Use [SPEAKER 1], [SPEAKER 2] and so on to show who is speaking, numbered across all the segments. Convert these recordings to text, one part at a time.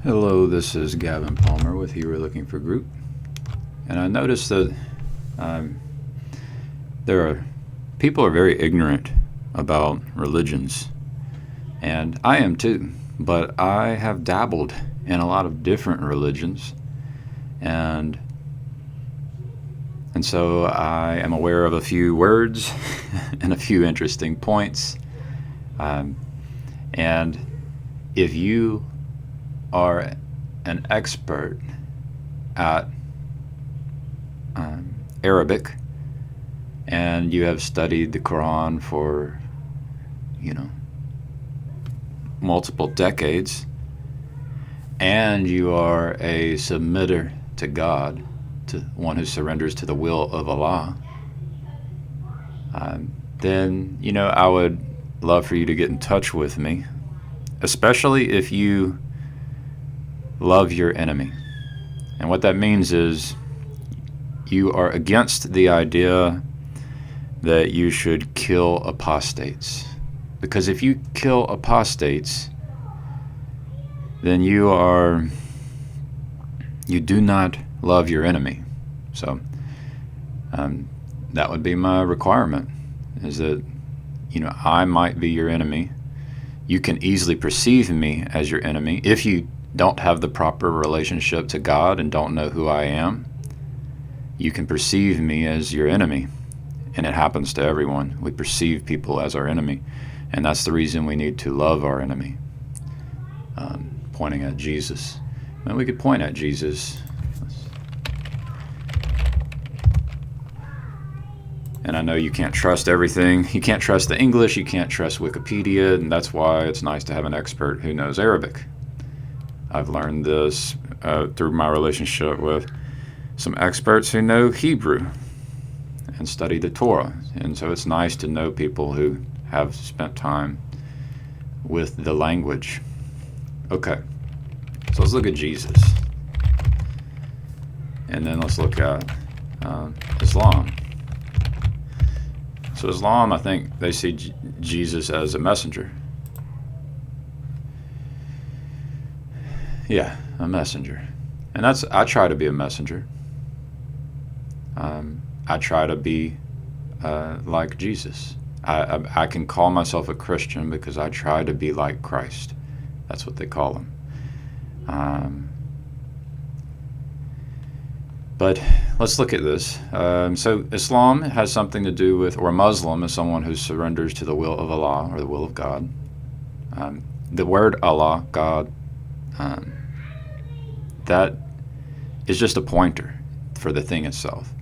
[SPEAKER 1] Hello, this is Gavin Palmer with You Were Looking for Group, and I noticed that um, there are people are very ignorant about religions, and I am too. But I have dabbled in a lot of different religions, and and so I am aware of a few words and a few interesting points. Um, and if you are an expert at Arabic and you have studied the Quran for, you know, multiple decades, and you are a submitter to God, to one who surrenders to the will of Allah, then, I would love for you to get in touch with me, especially if you love your enemy. And what that means is you are against the idea that you should kill apostates. Because if you kill apostates, then you do not love your enemy. So that would be my requirement, is that, I might be your enemy. You can easily perceive me as your enemy if you don't have the proper relationship to God and don't know who I am. You can perceive me as your enemy, and it happens to everyone. We perceive people as our enemy, and that's the reason we need to love our enemy. Pointing at Jesus. And we could point at Jesus. And I know you can't trust everything. You can't trust the English, you can't trust Wikipedia, and that's why it's nice to have an expert who knows Arabic. I've learned this through my relationship with some experts who know Hebrew and study the Torah. And so it's nice to know people who have spent time with the language. Okay, so let's look at Jesus. And then let's look at Islam. So Islam, I think they see Jesus as a messenger. Yeah, a messenger. And I try to be a messenger. I try to be like Jesus. I can call myself a Christian because I try to be like Christ. That's what they call him. But let's look at this. So Islam has something to do with, or a Muslim is someone who surrenders to the will of Allah, or the will of God. The word Allah, God, that is just a pointer for the thing itself.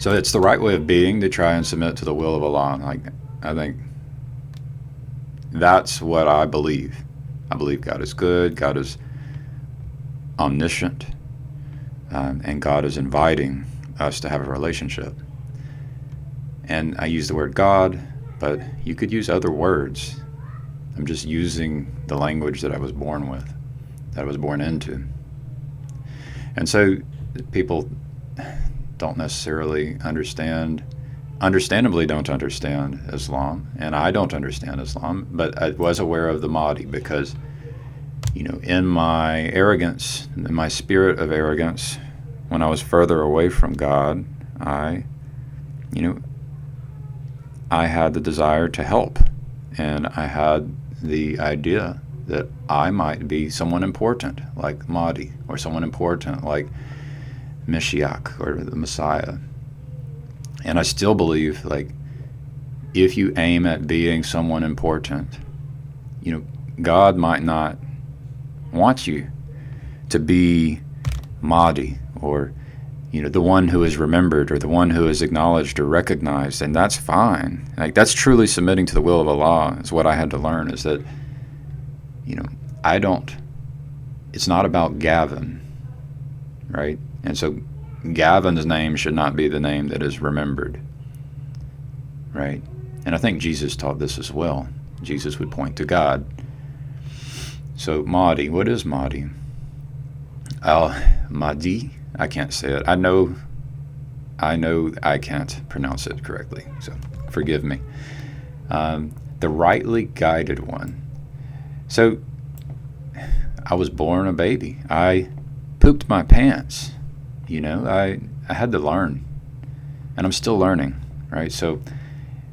[SPEAKER 1] So it's the right way of being to try and submit to the will of Allah. I think that's what I believe. I believe God is good, God is omniscient, and God is inviting us to have a relationship. And I use the word God, but you could use other words. I'm just using the language that I was born with, that I was born into. And so people don't necessarily understandably don't understand Islam, and I don't understand Islam, but I was aware of the Mahdi because, in my arrogance, in my spirit of arrogance, when I was further away from God, I had the desire to help, and I had the idea that I might be someone important like Mahdi, or someone important like Mashiach, or the Messiah. And I still believe, if you aim at being someone important, God might not want you to be Mahdi, or the one who is remembered, or the one who is acknowledged or recognized, and that's fine. That's truly submitting to the will of Allah. Is what I had to learn, is that it's not about Gavin, right? And so Gavin's name should not be the name that is remembered, right? And I think Jesus taught this as well. Jesus would point to God. So Mahdi, what is Mahdi? Mahdi, I can't say it. I know I can't pronounce it correctly, so forgive me. The rightly guided one. So I was born a baby. I pooped my pants. I had to learn, and I'm still learning, right? So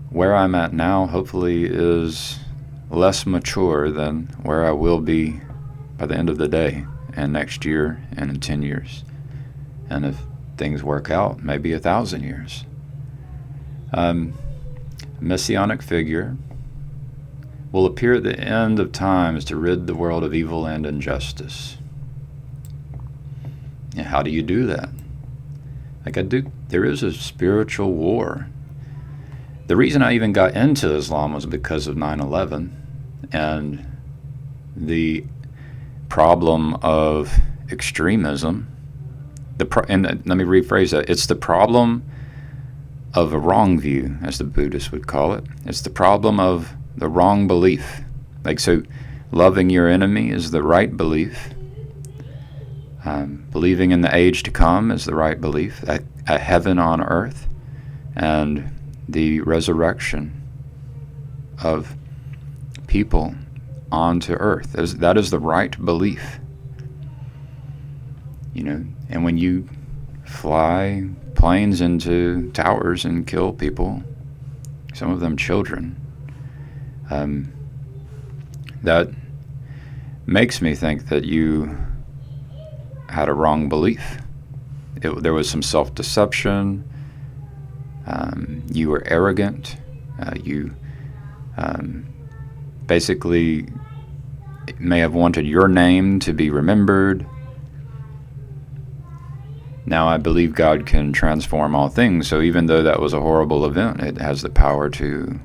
[SPEAKER 1] where I'm at now, hopefully, is less mature than where I will be by the end of the day, and next year, and in 10 years. And if things work out, maybe 1,000 years. Messianic figure will appear at the end of times to rid the world of evil and injustice. And how do you do that? There is a spiritual war. The reason I even got into Islam was because of 9/11 and the problem of extremism. And let me rephrase that. It's the problem of a wrong view, as the Buddhists would call it. It's the problem of the wrong belief. So loving your enemy is the right belief. Believing in the age to come is the right belief. A heaven on earth and the resurrection of people onto earth. That is the right belief. And when you fly planes into towers and kill people, some of them children, that makes me think that you had a wrong belief. There was some self-deception. You were arrogant. You basically may have wanted your name to be remembered. Now I believe God can transform all things, so even though that was a horrible event, it has the power to,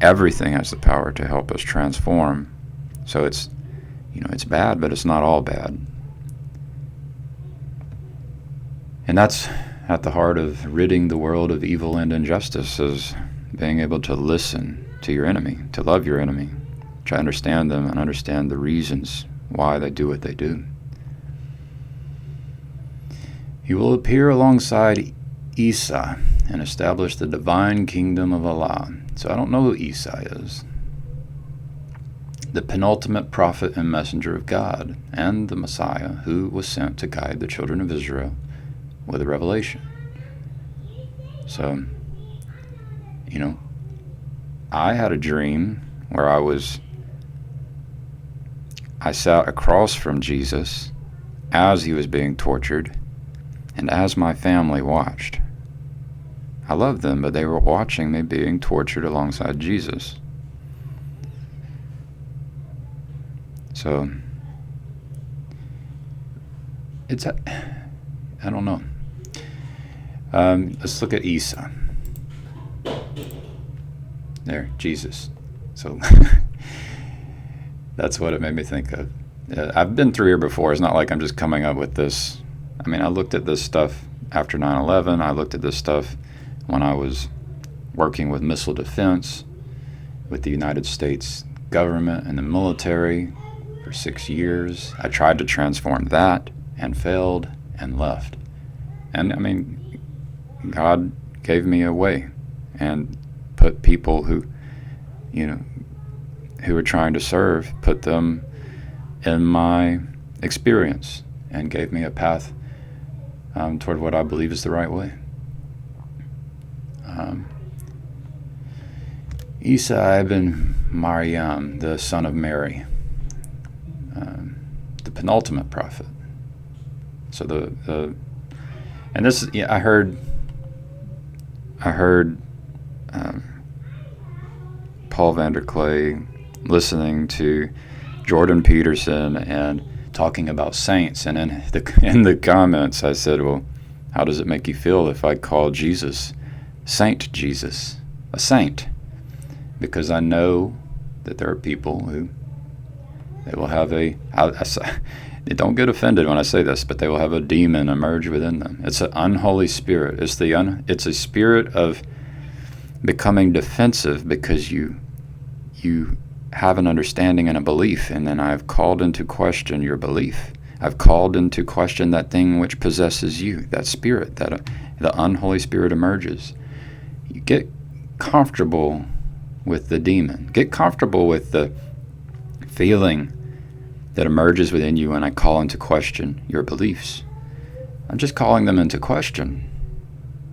[SPEAKER 1] everything has the power to help us transform. So it's bad, but it's not all bad. And that's at the heart of ridding the world of evil and injustice, is being able to listen to your enemy, to love your enemy, to understand them and understand the reasons why they do what they do. He will appear alongside Isa and establish the divine kingdom of Allah. So I don't know who Isa is. The penultimate prophet and messenger of God, and the Messiah who was sent to guide the children of Israel with a revelation. So, I had a dream where I sat across from Jesus as he was being tortured, and as my family watched. I loved them, but they were watching me being tortured alongside Jesus. So, I don't know. Let's look at Isa. There, Jesus. So that's what it made me think of. I've been through here before. It's not like I'm just coming up with this. I looked at this stuff after 9/11. I looked at this stuff when I was working with missile defense with the United States government and the military for 6 years. I tried to transform that and failed and left. And God gave me a way and put people who were trying to serve, put them in my experience and gave me a path toward what I believe is the right way. Isa ibn Maryam, the son of Mary, the penultimate prophet. So and this, I heard Paul Vanderklay listening to Jordan Peterson and talking about saints, and in the comments I said, well, how does it make you feel if I call Jesus Saint Jesus, a saint? Because I know that there are people who they will have don't get offended when I say this, but they will have a demon emerge within them. It's an unholy spirit. It's a spirit of becoming defensive because you have an understanding and a belief, and then I've called into question your belief. I've called into question that thing which possesses you, that spirit, that the unholy spirit emerges. You get comfortable with the demon. Get comfortable with the feeling that emerges within you when I call into question your beliefs. I'm just calling them into question,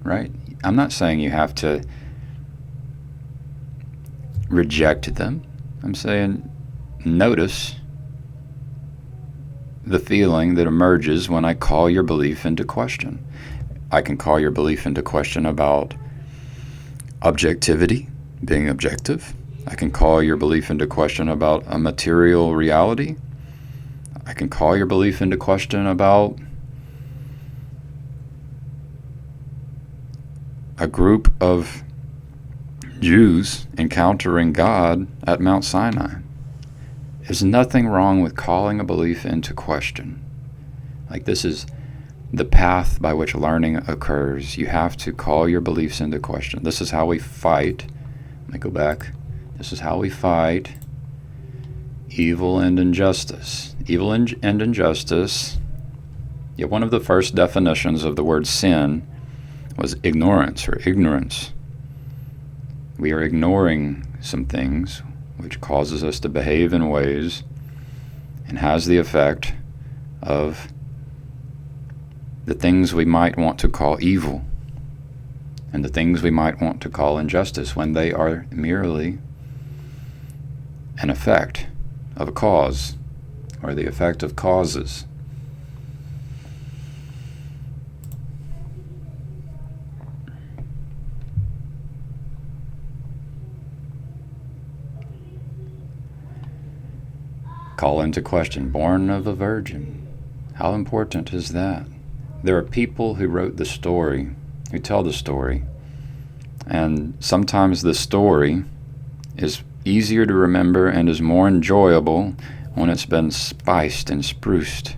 [SPEAKER 1] right? I'm not saying you have to reject them. I'm saying notice the feeling that emerges when I call your belief into question. I can call your belief into question about objectivity, being objective. I can call your belief into question about a material reality. I can call your belief into question about a group of Jews encountering God at Mount Sinai. There's nothing wrong with calling a belief into question. Like, this is the path by which learning occurs. You have to call your beliefs into question. This is how we fight. Let me go back. This is how we fight evil and injustice. Evil and injustice. Yeah, one of the first definitions of the word sin was ignorance or ignorance. We are ignoring some things, which causes us to behave in ways and has the effect of the things we might want to call evil and the things we might want to call injustice when they are merely an effect of a cause or the effect of causes. Call into question, born of a virgin. How important is that? There are people who wrote the story, who tell the story, and sometimes the story is easier to remember and is more enjoyable when it's been spiced and spruced.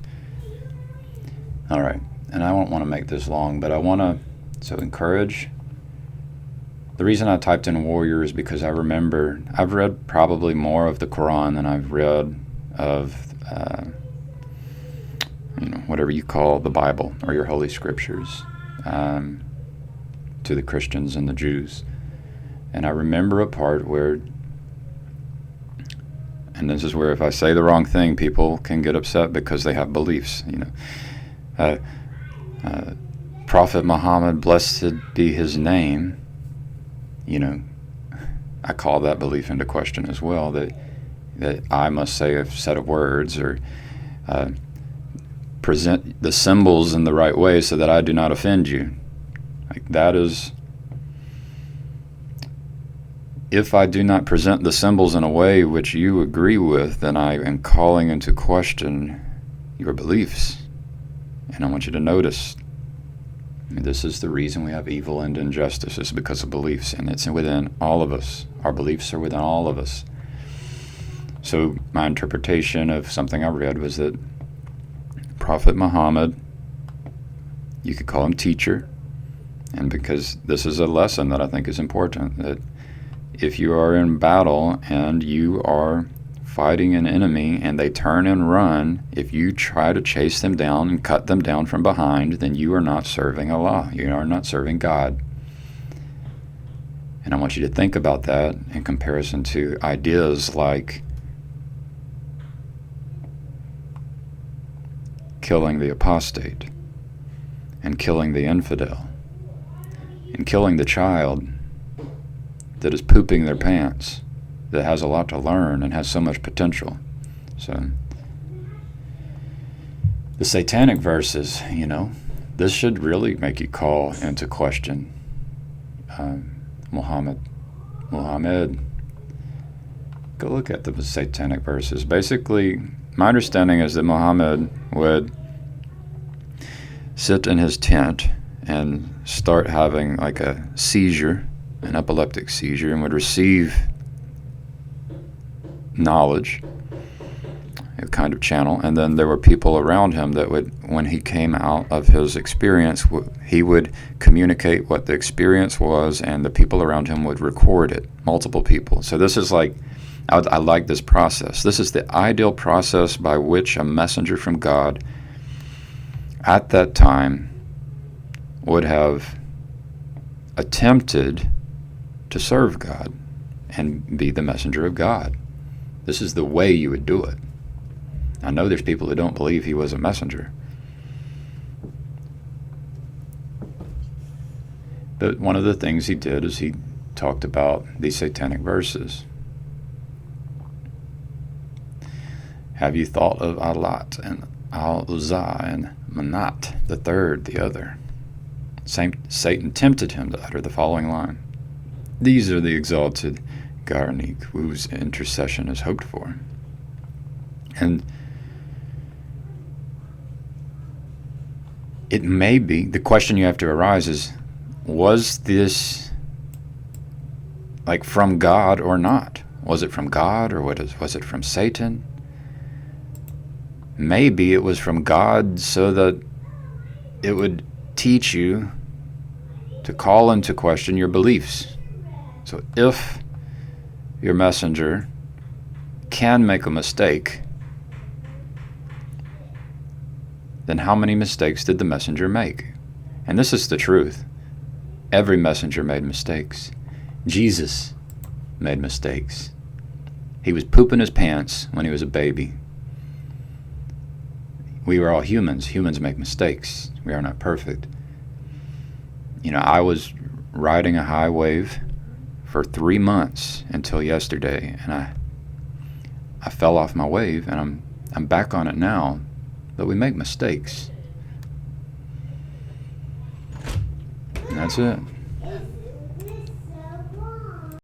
[SPEAKER 1] All right, and I don't want to make this long, but I want to encourage. The reason I typed in warrior is because I remember I've read probably more of the Quran than I've read of whatever you call the Bible or your holy scriptures to the Christians and the Jews. And I remember a part where, and this is where if I say the wrong thing, people can get upset because they have beliefs. Prophet Muhammad, blessed be his name, I call that belief into question as well, that I must say a set of words or present the symbols in the right way so that I do not offend you. Like, that is, if I do not present the symbols in a way which you agree with, then I am calling into question your beliefs. And I want you to notice, this is the reason we have evil and injustice, is because of beliefs, and it's within all of us. Our beliefs are within all of us. So my interpretation of something I read was that Prophet Muhammad, you could call him teacher, and because this is a lesson that I think is important, that if you are in battle and you are fighting an enemy and they turn and run, if you try to chase them down and cut them down from behind, then you are not serving Allah. You are not serving God. And I want you to think about that in comparison to ideas like killing the apostate and killing the infidel and killing the child that is pooping their pants, that has a lot to learn and has so much potential. So the satanic verses, this should really make you call into question Muhammad. Go look at the satanic verses. Basically, my understanding is that Muhammad would sit in his tent and start having like a seizure, an epileptic seizure, and would receive knowledge, a kind of channel, and then there were people around him that would, when he came out of his experience, he would communicate what the experience was, and the people around him would record it, multiple people. So this is like, I like this process. This is the ideal process by which a messenger from God at that time would have attempted to serve God and be the messenger of God. This is the way you would do it. I know there's people who don't believe he was a messenger. But one of the things he did is he talked about these satanic verses. Have you thought of Alat and Al-Uzza and Manat, the third, the other? Satan tempted him to utter the following line. These are the exalted Garnik, whose intercession is hoped for. And it may be, the question you have to arise is, was this like from God or not? Was it from God or was it from Satan? Maybe it was from God so that it would teach you to call into question your beliefs. So if your messenger can make a mistake, then how many mistakes did the messenger make? And this is the truth. Every messenger made mistakes. Jesus made mistakes. He was pooping his pants when he was a baby. We were all humans. Humans make mistakes. We are not perfect. I was riding a high wave for 3 months until yesterday, and I fell off my wave, and I'm back on it now. But we make mistakes. And that's it.